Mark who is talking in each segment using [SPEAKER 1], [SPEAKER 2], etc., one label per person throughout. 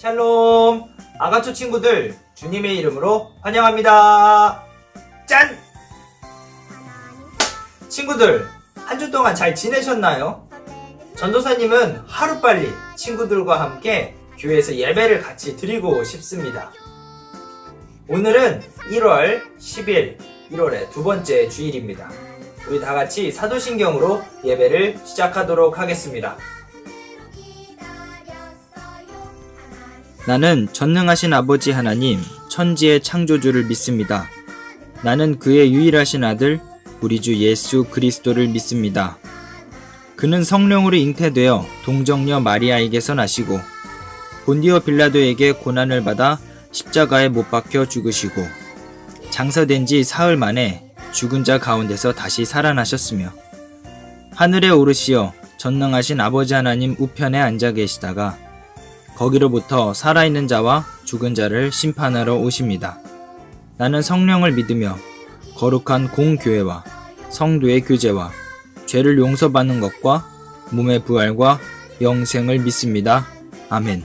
[SPEAKER 1] 샬롬! 아가초 친구들, 주님의 이름으로 환영합니다. 짠! 친구들, 한 주 동안 잘 지내셨나요? 전도사님은 하루빨리 친구들과 함께 교회에서 예배를 같이 드리고 싶습니다. 오늘은 1월 10일, 1월의 두 번째 주일입니다. 우리 다 같이 사도신경으로 예배를 시작하도록 하겠습니다.
[SPEAKER 2] 나는 전능하신 아버지 하나님, 천지의 창조주를 믿습니다. 나는 그의 유일하신 아들, 우리 주 예수 그리스도를 믿습니다. 그는 성령으로 잉태되어 동정녀 마리아에게서 나시고 본디오 빌라도에게 고난을 받아 십자가에 못 박혀 죽으시고 장사된 지 사흘 만에 죽은 자 가운데서 다시 살아나셨으며 하늘에 오르시어 전능하신 아버지 하나님 우편에 앉아 계시다가 거기로부터 살아있는 자와 죽은 자를 심판하러 오십니다. 나는 성령을 믿으며 거룩한 공교회와 성도의 교제와 죄를 용서받는 것과 몸의 부활과 영생을 믿습니다. 아멘.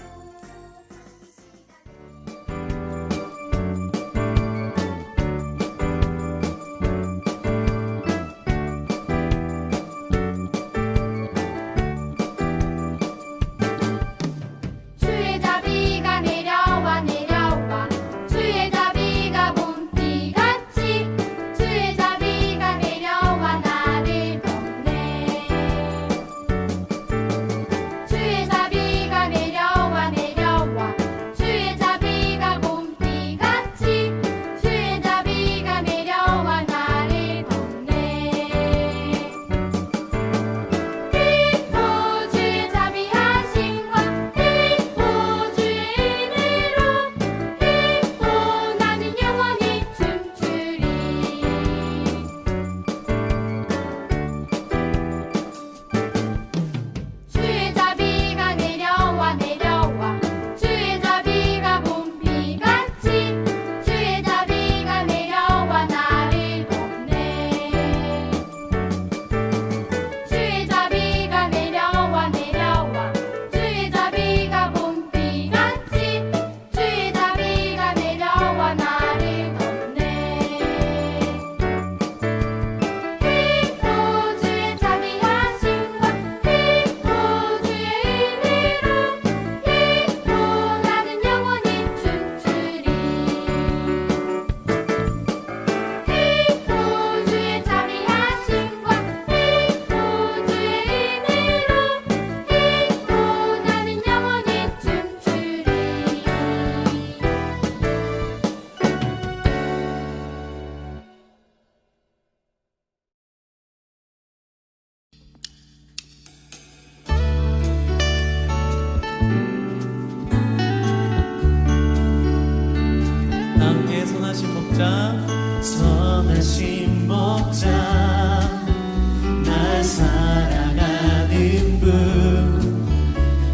[SPEAKER 3] 사랑하는 분,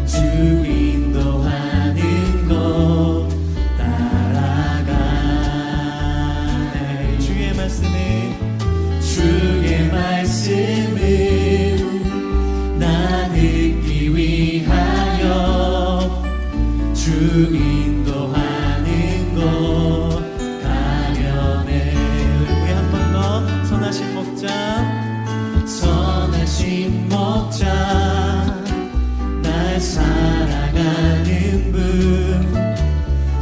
[SPEAKER 3] 주 인도하는 것 따라가네. 주의 말씀은 나 듣기 위하여 주 인도하는 것 가려네. 우리 한 번 더 선하신 목자 날 사랑하는 분,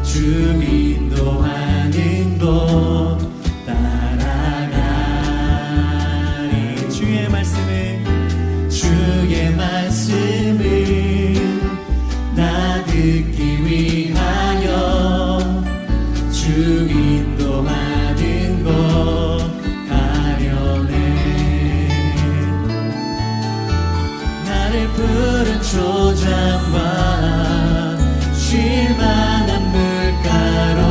[SPEAKER 3] 주 인도하는 것 따라가리. 주의 말씀은 나 듣기 위하여 주 인도하는 것 가려네. 나를 푸른 초장과 쉴만한 물가로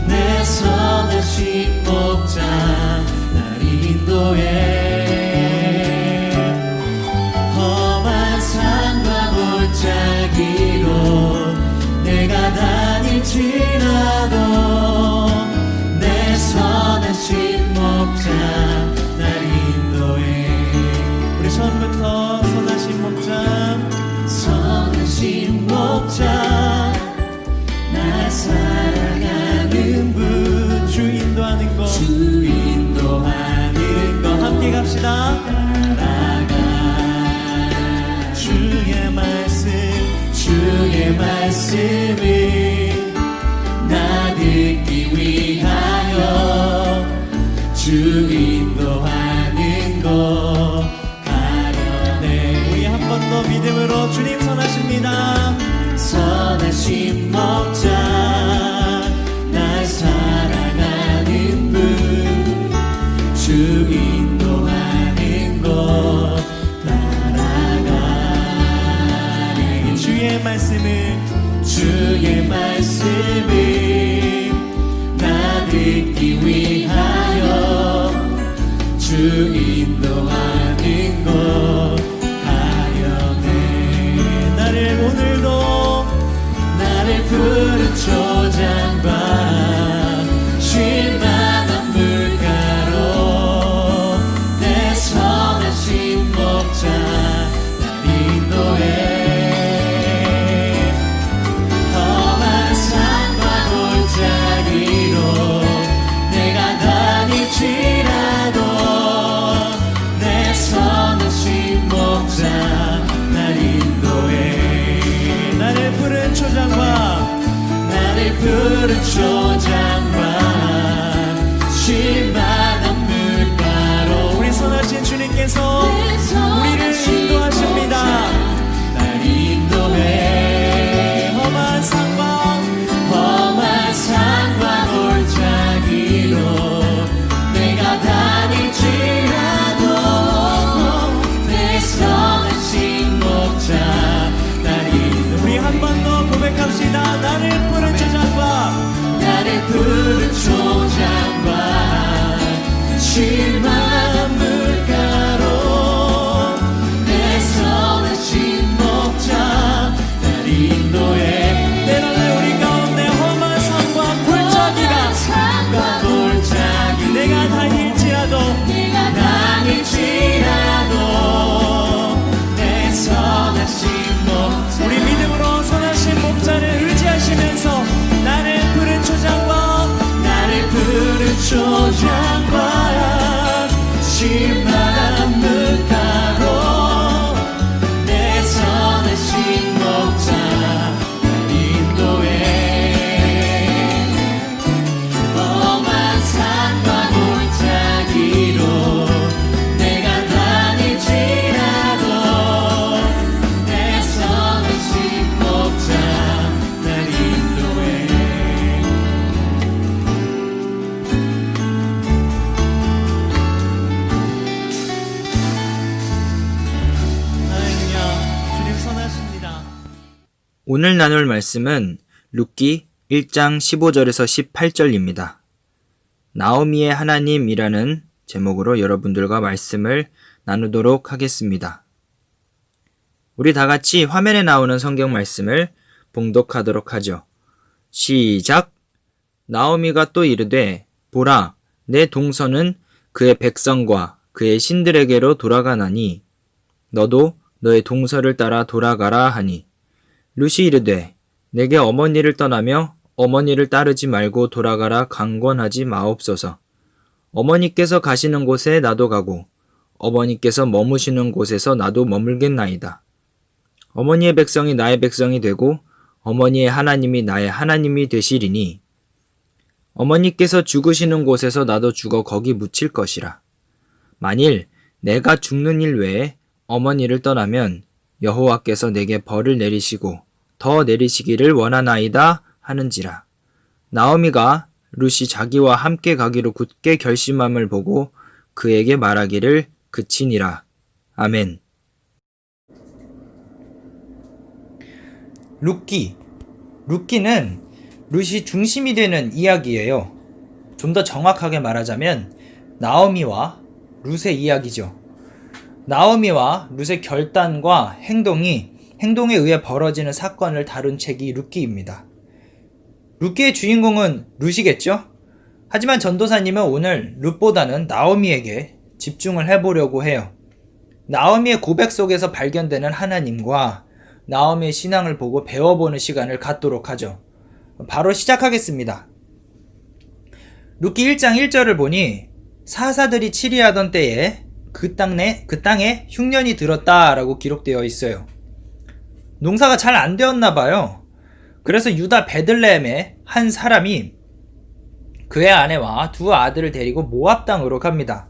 [SPEAKER 3] 내 선하신 목자 날 인도해. 험한 산과 골짜기로 내가 다닐지라도 내 선하신 목자 날 인도해. 우리 처음부터 선하신 목자 날 사랑하는 분, 주 인도하는 것 함께 갑시다. 따라가. 주의 말씀은 나 듣기 위하여 주 인도하는 것 가려네. 우리 한 번 더 믿음으로 주님 선하십니다. 선하신 목자 날 사랑하는 분, 주 인도하는 것 따라가리. 주의 말씀은 나 듣기 위하여 주 인도하는 것 가려네. 나를 푸른 초장과 쉴만한 물가로 내 선하신 목자 날 인도해. 험한 산과 골짜기로 내가 다닐지라도 내 선하신 목자 날 인도해. 나를 푸른 초장과 쉴만한 물가로 우리 선하신 주님께서 우리를 인도하십니다. 날 인도해. 험한 산과 골짜기로 내가 다닐지라도 내 선하신 목자 날 인도해. 우리 한 번 더 고백합시다. 나를 푸른 초장과 쉴만한 물가로 내 선하신 목자 날 인도해. 때로는 우리 가운데 험한 산과 골짜기가 내가 다닐지라도 내 선하신 목자. 우리 믿음으로 선하신 목자를 의지하시면서 나를 푸른 초장과 쉴만한 물가로 내 선하신 목자 날 인도해. 험한 산과 골짜기로 내가 다닐지라도 내 선하신 목자 날 인도해.
[SPEAKER 2] 오늘 나눌 말씀은 룻기 1장 15절에서 18절입니다. 나오미의 하나님이라는 제목으로 여러분들과 말씀을 나누도록 하겠습니다. 우리 다 같이 화면에 나오는 성경 말씀을 봉독하도록 하죠. 시작! 나오미가 또 이르되 보라, 내 동서는 그의 백성과 그의 신들에게로 돌아가나니 너도 너의 동서를 따라 돌아가라 하니 룻이 이르되 내게 어머니를 떠나며 어머니를 따르지 말고 돌아가라 강권하지 마옵소서. 어머니께서 가시는 곳에 나도 가고 어머니께서 머무시는 곳에서 나도 머물겠나이다. 어머니의 백성이 나의 백성이 되고 어머니의 하나님이 나의 하나님이 되시리니 어머니께서 죽으시는 곳에서 나도 죽어 거기 묻힐 것이라. 만일 내가 죽는 일 외에 어머니를 떠나면 여호와께서 내게 벌을 내리시고 더 내리시기를 원하나이다 하는지라. 나오미가 룻이 자기와 함께 가기로 굳게 결심함을 보고 그에게 말하기를 그치니라. 아멘.
[SPEAKER 1] 룻기는 룻이 중심이 되는 이야기예요. 좀 더 정확하게 말하자면 나오미와 룻의 이야기죠. 나오미와 룻의 결단과 행동에 의해 벌어지는 사건을 다룬 책이 룻기입니다. 룻기의 주인공은 룻이겠죠? 하지만 전도사님은 오늘 룻보다는 나오미에게 집중을 해보려고 해요. 나오미의 고백 속에서 발견되는 하나님과 나오미의 신앙을 보고 배워보는 시간을 갖도록 하죠. 바로 시작하겠습니다. 룻기 1장 1절을 보니 사사들이 치리하던 때에 그 땅에 흉년이 들었다라고 기록되어 있어요. 농사가 잘 안 되었나 봐요. 그래서 유다 베들레헴에 한 사람이 그의 아내와 두 아들을 데리고 모압 땅으로 갑니다.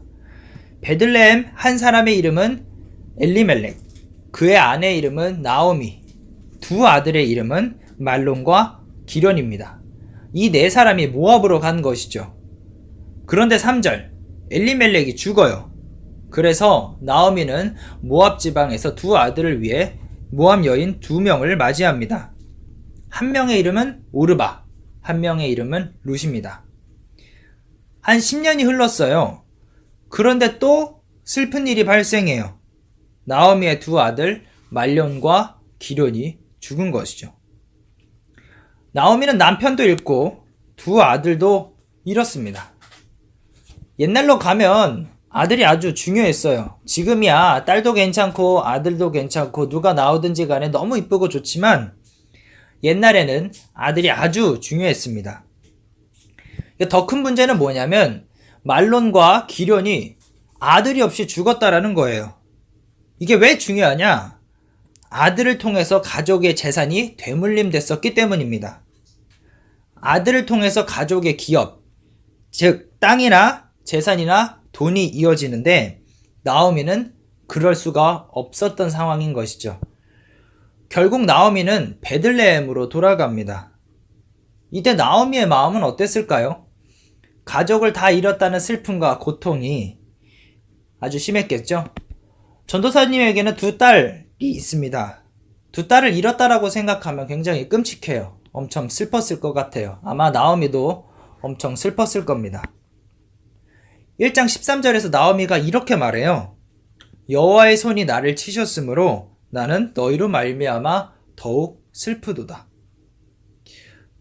[SPEAKER 1] 베들레헴 한 사람의 이름은 엘리멜렉, 그의 아내의 이름은 나오미, 두 아들의 이름은 말론과 기련입니다. 이 네 사람이 모압으로 간 것이죠. 그런데 3절, 엘리멜렉이 죽어요. 그래서 나오미는 모압 지방에서 두 아들을 위해 모압 여인 2명을 맞이합니다. 한 명의 이름은 오르바, 한 명의 이름은 룻입니다. 한 10년이 흘렀어요. 그런데 또 슬픈 일이 발생해요. 나오미의 두 아들 말론과 기련이 죽은 것이죠. 나오미는 남편도 잃고 두 아들도 잃었습니다. 옛날로 가면 아들이 아주 중요했어요. 지금이야 딸도 괜찮고 아들도 괜찮고 누가 나오든지 간에 너무 이쁘고 좋지만 옛날에는 아들이 아주 중요했습니다. 더 큰 문제는 뭐냐면 말론과 기련이 아들이 없이 죽었다라는 거예요. 이게 왜 중요하냐? 아들을 통해서 가족의 재산이 되물림됐었기 때문입니다. 아들을 통해서 가족의 기업, 즉 땅이나 재산이나 돈이 이어지는데 나오미는 그럴 수가 없었던 상황인 것이죠. 결국 나오미는 베들레헴으로 돌아갑니다. 이때 나오미의 마음은 어땠을까요? 가족을 다 잃었다는 슬픔과 고통이 아주 심했겠죠? 전도사님에게는 두 딸이 있습니다. 두 딸을 잃었다라고 생각하면 굉장히 끔찍해요. 엄청 슬펐을 것 같아요. 아마 나오미도 엄청 슬펐을 겁니다. 1장 13절에서 나오미가 이렇게 말해요. 여호와의 손이 나를 치셨으므로 나는 너희로 말미암아 더욱 슬프도다.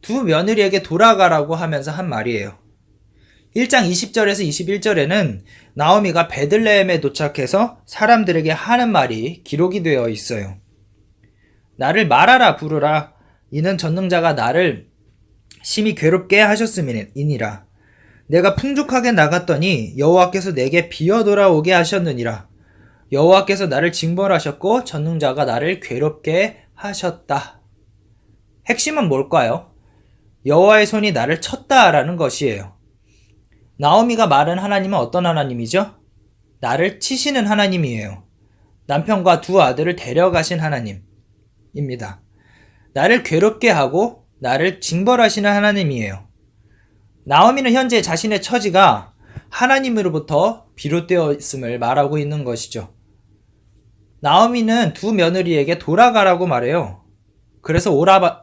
[SPEAKER 1] 두 며느리에게 돌아가라고 하면서 한 말이에요. 1장 20절에서 21절에는 나오미가 베들레헴에 도착해서 사람들에게 하는 말이 기록이 되어 있어요. 나를 말하라 부르라. 이는 전능자가 나를 심히 괴롭게 하셨음이니라. 내가 풍족하게 나갔더니 여호와께서 내게 비어 돌아오게 하셨느니라. 여호와께서 나를 징벌하셨고 전능자가 나를 괴롭게 하셨다. 핵심은 뭘까요? 여호와의 손이 나를 쳤다라는 것이에요. 나오미가 말한 하나님은 어떤 하나님이죠? 나를 치시는 하나님이에요. 남편과 두 아들을 데려가신 하나님입니다. 나를 괴롭게 하고 나를 징벌하시는 하나님이에요. 나오미는 현재 자신의 처지가 하나님으로부터 비롯되어 있음을 말하고 있는 것이죠. 나오미는 두 며느리에게 돌아가라고 말해요. 그래서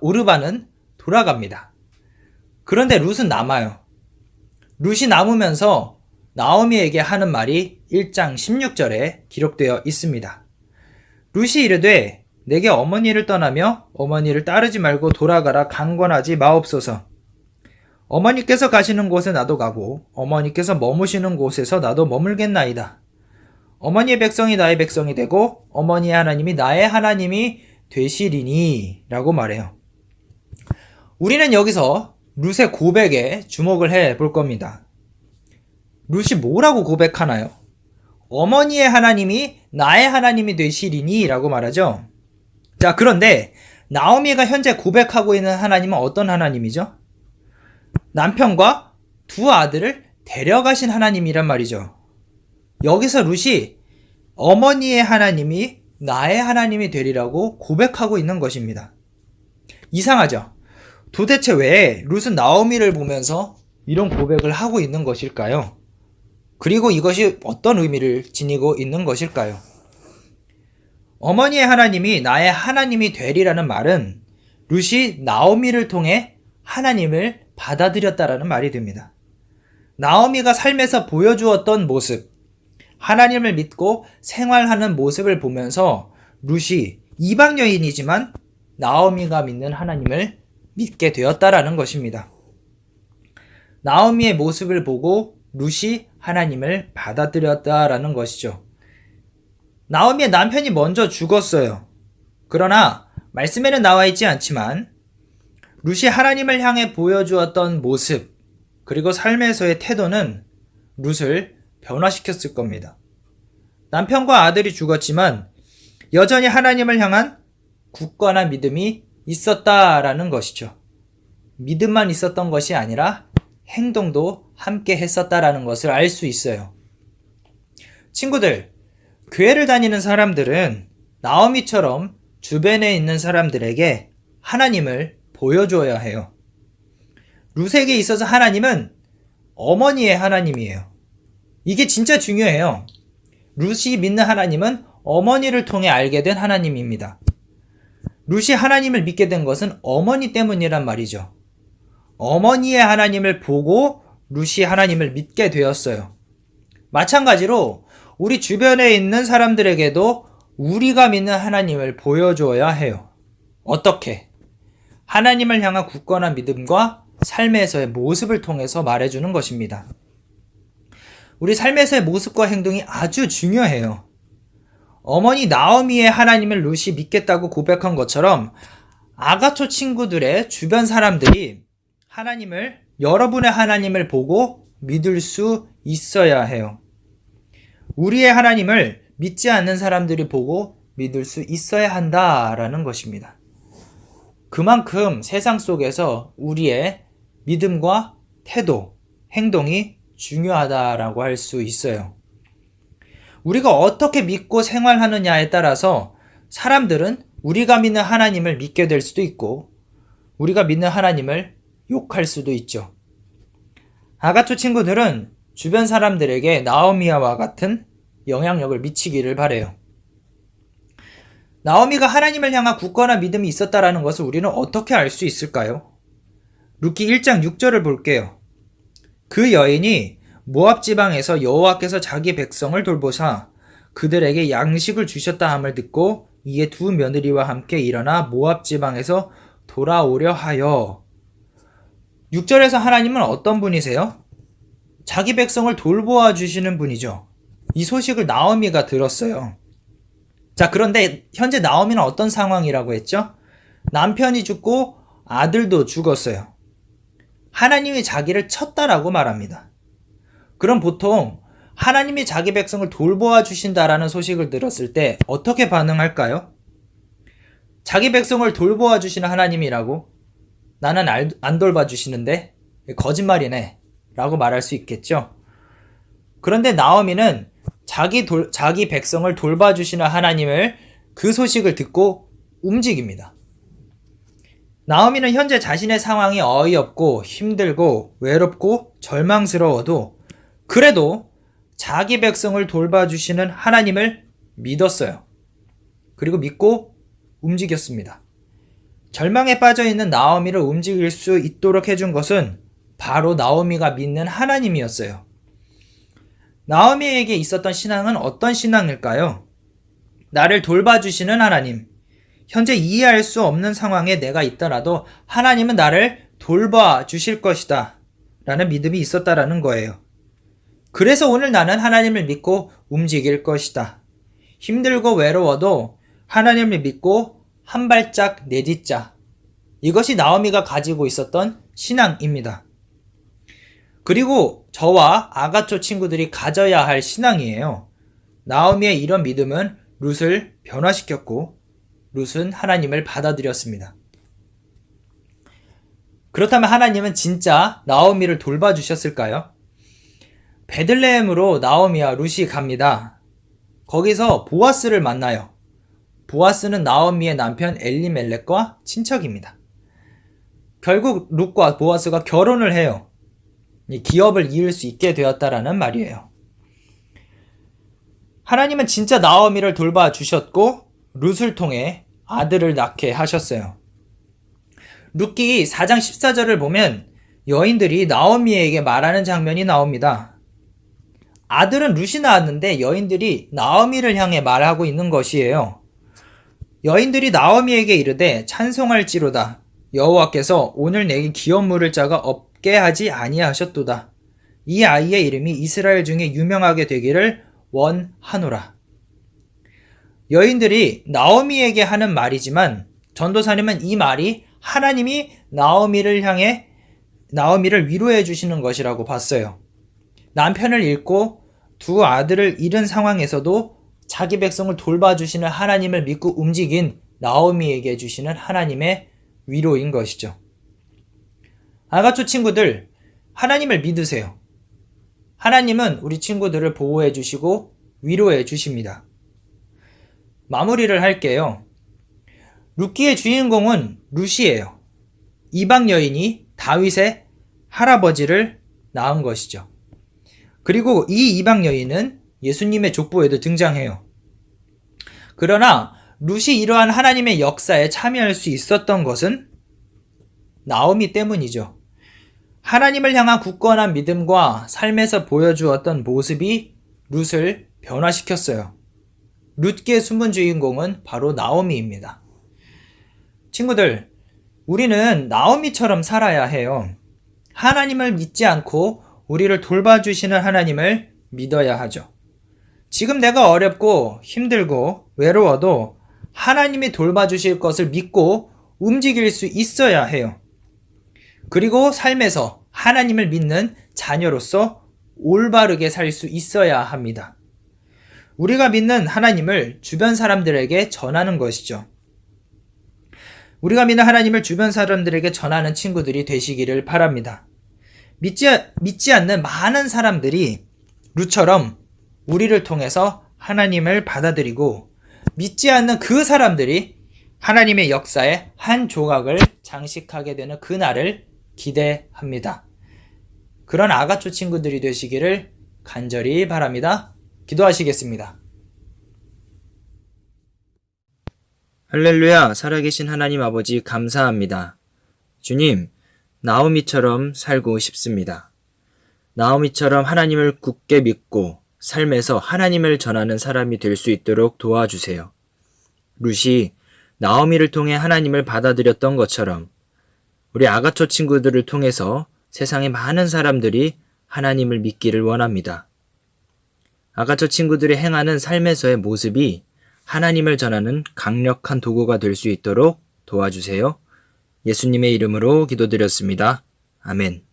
[SPEAKER 1] 오르바는 돌아갑니다. 그런데 룻은 남아요. 룻이 남으면서 나오미에게 하는 말이 1장 16절에 기록되어 있습니다. 룻이 이르되 내게 어머니를 떠나며 어머니를 따르지 말고 돌아가라 강권하지 마옵소서. 어머니께서 가시는 곳에 나도 가고 어머니께서 머무시는 곳에서 나도 머물겠나이다. 어머니의 백성이 나의 백성이 되고 어머니의 하나님이 나의 하나님이 되시리니 라고 말해요. 우리는 여기서 룻의 고백에 주목을 해볼 겁니다. 룻이 뭐라고 고백하나요? 어머니의 하나님이 나의 하나님이 되시리니 라고 말하죠. 자, 그런데 나오미가 현재 고백하고 있는 하나님은 어떤 하나님이죠? 남편과 두 아들을 데려가신 하나님이란 말이죠. 여기서 룻이 어머니의 하나님이 나의 하나님이 되리라고 고백하고 있는 것입니다. 이상하죠? 도대체 왜 룻은 나오미를 보면서 이런 고백을 하고 있는 것일까요? 그리고 이것이 어떤 의미를 지니고 있는 것일까요? 어머니의 하나님이 나의 하나님이 되리라는 말은 룻이 나오미를 통해 하나님을 받아들였다라는 말이 됩니다. 나오미가 삶에서 보여주었던 모습, 하나님을 믿고 생활하는 모습을 보면서 룻이 이방 여인이지만 나오미가 믿는 하나님을 믿게 되었다라는 것입니다. 나오미의 모습을 보고 룻이 하나님을 받아들였다라는 것이죠. 나오미의 남편이 먼저 죽었어요. 그러나 말씀에는 나와 있지 않지만 룻이 하나님을 향해 보여주었던 모습 그리고 삶에서의 태도는 룻을 변화시켰을 겁니다. 남편과 아들이 죽었지만 여전히 하나님을 향한 굳건한 믿음이 있었다라는 것이죠. 믿음만 있었던 것이 아니라 행동도 함께 했었다라는 것을 알 수 있어요. 친구들, 교회를 다니는 사람들은 나오미처럼 주변에 있는 사람들에게 하나님을 보여줘야 해요. 룻에게 있어서 하나님은 어머니의 하나님이에요. 이게 진짜 중요해요. 룻이 믿는 하나님은 어머니를 통해 알게 된 하나님입니다. 룻이 하나님을 믿게 된 것은 어머니 때문이란 말이죠. 어머니의 하나님을 보고 룻이 하나님을 믿게 되었어요. 마찬가지로 우리 주변에 있는 사람들에게도 우리가 믿는 하나님을 보여줘야 해요. 어떻게? 하나님을 향한 굳건한 믿음과 삶에서의 모습을 통해서 말해주는 것입니다. 우리 삶에서의 모습과 행동이 아주 중요해요. 어머니 나오미의 하나님을 룻이 믿겠다고 고백한 것처럼 아가초 친구들의 주변 사람들이 여러분의 하나님을 보고 믿을 수 있어야 해요. 우리의 하나님을 믿지 않는 사람들이 보고 믿을 수 있어야 한다라는 것입니다. 그만큼 세상 속에서 우리의 믿음과 태도, 행동이 중요하다라고 할 수 있어요. 우리가 어떻게 믿고 생활하느냐에 따라서 사람들은 우리가 믿는 하나님을 믿게 될 수도 있고 우리가 믿는 하나님을 욕할 수도 있죠. 아가초 친구들은 주변 사람들에게 나오미와 같은 영향력을 미치기를 바래요. 나오미가 하나님을 향한 굳건한 믿음이 있었다라는 것을 우리는 어떻게 알 수 있을까요? 룻기 1장 6절을 볼게요. 그 여인이 모압 지방에서 여호와께서 자기 백성을 돌보사 그들에게 양식을 주셨다 함을 듣고 이에 두 며느리와 함께 일어나 모압 지방에서 돌아오려 하여. 6절에서 하나님은 어떤 분이세요? 자기 백성을 돌보아 주시는 분이죠. 이 소식을 나오미가 들었어요. 자, 그런데 현재 나오미는 어떤 상황이라고 했죠? 남편이 죽고 아들도 죽었어요. 하나님이 자기를 쳤다라고 말합니다. 그럼 보통 하나님이 자기 백성을 돌보아 주신다라는 소식을 들었을 때 어떻게 반응할까요? 자기 백성을 돌보아 주시는 하나님이라고? 나는 안 돌봐 주시는데 거짓말이네 라고 말할 수 있겠죠. 그런데 나오미는 자기 백성을 돌봐 주시는 하나님을 그 소식을 듣고 움직입니다. 나오미는 현재 자신의 상황이 어이없고 힘들고 외롭고 절망스러워도 그래도 자기 백성을 돌봐주시는 하나님을 믿었어요. 그리고 믿고 움직였습니다. 절망에 빠져있는 나오미를 움직일 수 있도록 해준 것은 바로 나오미가 믿는 하나님이었어요.
[SPEAKER 2] 나오미에게 있었던 신앙은 어떤 신앙일까요? 나를 돌봐주시는 하나님. 현재 이해할 수 없는 상황에 내가 있더라도 하나님은 나를 돌봐주실 것이다 라는 믿음이 있었다라는 거예요. 그래서 오늘 나는 하나님을 믿고 움직일 것이다. 힘들고 외로워도 하나님을 믿고 한 발짝 내딛자. 이것이 나오미가 가지고 있었던 신앙입니다. 그리고 저와 아가초 친구들이 가져야 할 신앙이에요. 나오미의 이런 믿음은 룻을 변화시켰고 룻은 하나님을 받아들였습니다. 그렇다면 하나님은 진짜 나오미를 돌봐주셨을까요? 베들레헴으로 나오미와 룻이 갑니다. 거기서 보아스를 만나요. 보아스는 나오미의 남편 엘리멜렉과 친척입니다. 결국 룻과 보아스가 결혼을 해요. 기업을 이을 수 있게 되었다라는 말이에요. 하나님은 진짜 나오미를 돌봐주셨고 룻을 통해 아들을 낳게 하셨어요. 룻기 4장 14절을 보면 여인들이 나오미에게 말하는 장면이 나옵니다. 아들은 룻이 낳았는데 여인들이 나오미를 향해 말하고 있는 것이에요. 여인들이 나오미에게 이르되 찬송할지로다. 여호와께서 오늘 내게 기업 물을 자가 없게 하지 아니하셨도다. 이 아이의 이름이 이스라엘 중에 유명하게 되기를 원하노라. 여인들이 나오미에게 하는 말이지만 전도사님은 이 말이 하나님이 나오미를 향해 나오미를 위로해 주시는 것이라고 봤어요. 남편을 잃고 두 아들을 잃은 상황에서도 자기 백성을 돌봐주시는 하나님을 믿고 움직인 나오미에게 주시는 하나님의 위로인 것이죠. 아가초 친구들, 하나님을 믿으세요. 하나님은 우리 친구들을 보호해 주시고 위로해 주십니다. 마무리를 할게요. 룻기의 주인공은 룻이에요. 이방 여인이 다윗의 할아버지를 낳은 것이죠. 그리고 이 이방 여인은 예수님의 족보에도 등장해요. 그러나 룻이 이러한 하나님의 역사에 참여할 수 있었던 것은 나오미 때문이죠. 하나님을 향한 굳건한 믿음과 삶에서 보여주었던 모습이 룻을 변화시켰어요. 룻기의 숨은 주인공은 바로 나오미입니다. 친구들, 우리는 나오미처럼 살아야 해요. 하나님을 믿지 않고 우리를 돌봐주시는 하나님을 믿어야 하죠. 지금 내가 어렵고 힘들고 외로워도 하나님이 돌봐주실 것을 믿고 움직일 수 있어야 해요. 그리고 삶에서 하나님을 믿는 자녀로서 올바르게 살 수 있어야 합니다. 우리가 믿는 하나님을 주변 사람들에게 전하는 것이죠. 우리가 믿는 하나님을 주변 사람들에게 전하는 친구들이 되시기를 바랍니다. 믿지 않는 많은 사람들이 룻처럼 우리를 통해서 하나님을 받아들이고 믿지 않는 그 사람들이 하나님의 역사의 한 조각을 장식하게 되는 그날을 기대합니다. 그런 아가초 친구들이 되시기를 간절히 바랍니다. 기도하시겠습니다. 할렐루야, 살아계신 하나님 아버지 감사합니다. 주님, 나오미처럼 살고 싶습니다. 나오미처럼 하나님을 굳게 믿고 삶에서 하나님을 전하는 사람이 될 수 있도록 도와주세요. 룻이 나오미를 통해 하나님을 받아들였던 것처럼 우리 아가초 친구들을 통해서 세상의 많은 사람들이 하나님을 믿기를 원합니다. 아가초 친구들이 행하는 삶에서의 모습이 하나님을 전하는 강력한 도구가 될 수 있도록 도와주세요. 예수님의 이름으로 기도드렸습니다. 아멘.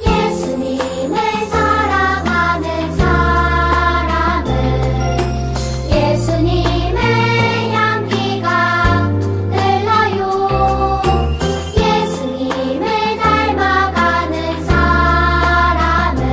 [SPEAKER 4] 예수님을 사랑하는 사람은 예수님의 향기가 흘러요. 예수님을 닮아가는 사람은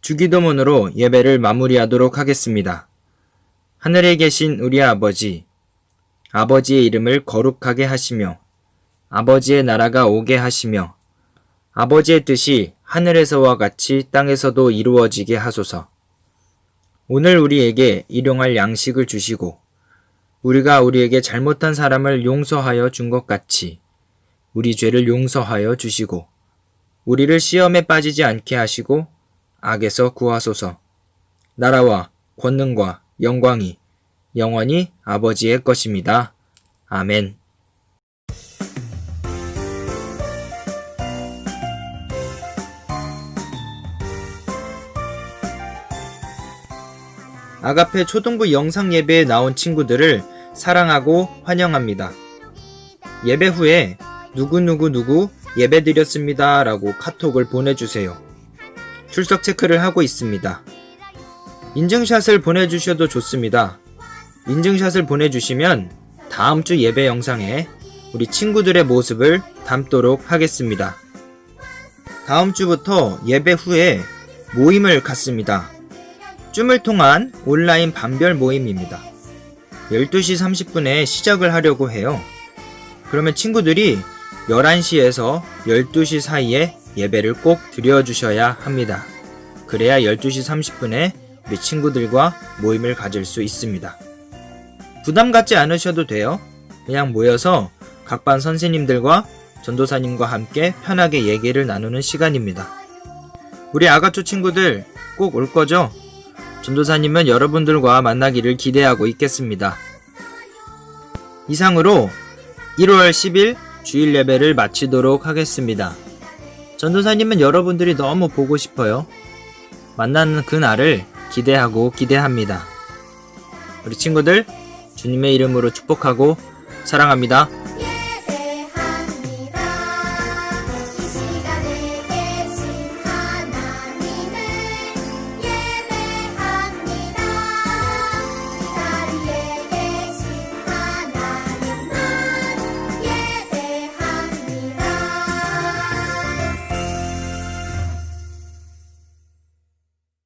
[SPEAKER 2] 주기도문으로 예배를 마무리하도록 하겠습니다. 하늘에 계신 우리 아버지, 아버지의 이름을 거룩하게 하시며 아버지의 나라가 오게 하시며 아버지의 뜻이 하늘에서와 같이 땅에서도 이루어지게 하소서. 오늘 우리에게 일용할 양식을 주시고 우리가 우리에게 잘못한 사람을 용서하여 준 것 같이 우리 죄를 용서하여 주시고 우리를 시험에 빠지지 않게 하시고 악에서 구하소서. 나라와 권능과 영광이 영원히 아버지의 것입니다. 아멘. 아가페 초등부 영상 예배에 나온 친구들을 사랑하고 환영합니다. 예배 후에 누구 예배 드렸습니다 라고 카톡을 보내주세요. 출석 체크를 하고 있습니다. 인증샷을 보내주셔도 좋습니다. 인증샷을 보내주시면 다음 주 예배 영상에 우리 친구들의 모습을 담도록 하겠습니다. 다음 주부터 예배 후에 모임을 갖습니다. 줌을 통한 온라인 반별 모임입니다. 12시 30분에 시작을 하려고 해요. 그러면 친구들이 11시에서 12시 사이에 예배를 꼭 드려주셔야 합니다. 그래야 12시 30분에 우리 친구들과 모임을 가질 수 있습니다. 부담 갖지 않으셔도 돼요. 그냥 모여서 각 반 선생님들과 전도사님과 함께 편하게 얘기를 나누는 시간입니다. 우리 아가초 친구들 꼭 올 거죠? 전도사님은 여러분들과 만나기를 기대하고 있겠습니다. 이상으로 1월 10일 주일 예배를 마치도록 하겠습니다. 전도사님은 여러분들이 너무 보고 싶어요. 만나는 그날을 기대합니다. 우리 친구들 주님의 이름으로 축복하고 사랑합니다.